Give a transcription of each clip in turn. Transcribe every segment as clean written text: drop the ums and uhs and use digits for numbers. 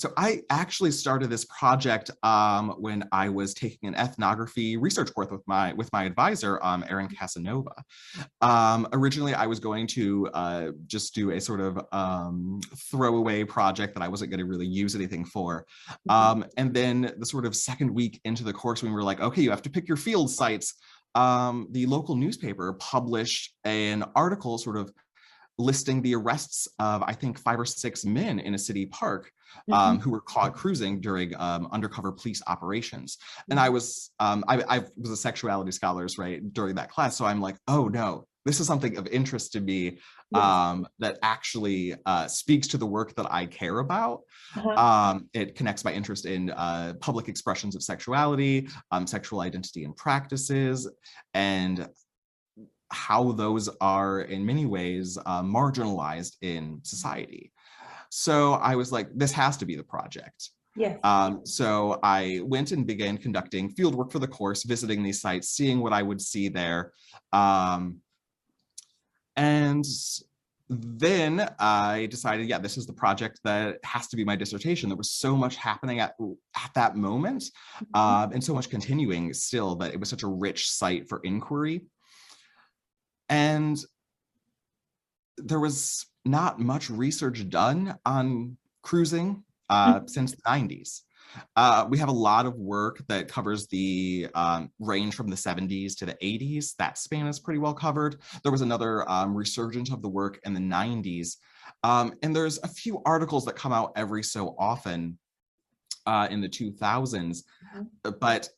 So I actually started this project when I was taking an ethnography research course with my advisor, Erin Casanova. Originally, I was going to just do a sort of throwaway project that I wasn't going to really use anything for. And then the sort of second week into the course, when we were like, okay, you have to pick your field sites, the local newspaper published an article sort of listing the arrests of, I think, 5 or 6 men in a city park who were caught cruising during undercover police operations. And I was a sexuality scholar, right, during that class. So I'm like, oh no, this is something of interest to me that actually speaks to the work that I care about. It connects my interest in public expressions of sexuality, sexual identity and practices, and how those are in many ways marginalized in society. So I was like, this has to be the project. Yes. So I went and began conducting fieldwork for the course, visiting these sites, seeing what I would see there. And then I decided, yeah, this is the project that has to be my dissertation. There was so much happening at that moment, and so much continuing still, that it was such a rich site for inquiry. And there was not much research done on cruising since the 90s. We have a lot of work that covers the range from the 70s to the 80s. That span is pretty well covered. There was another resurgence of the work in the 90s. And there's a few articles that come out every so often in the 2000s, but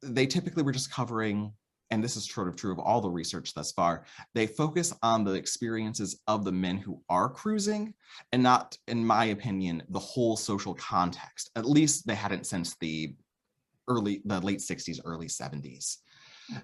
they typically were just covering, and this is sort of true of all the research thus far, they focus on the experiences of the men who are cruising and not, in my opinion, the whole social context. At least they hadn't since the late 60s, early 70s.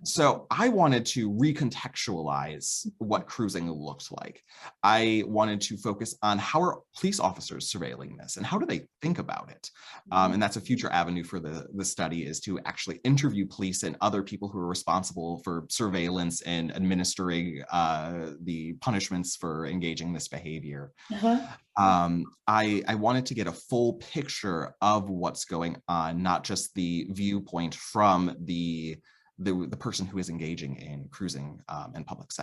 So I wanted to recontextualize what cruising looked like. I wanted to focus on how are police officers surveilling this and how do they think about it? And that's a future avenue for the study, is to actually interview police and other people who are responsible for surveillance and administering the punishments for engaging this behavior. I wanted to get a full picture of what's going on, not just the viewpoint from the person who is engaging in cruising and public sex.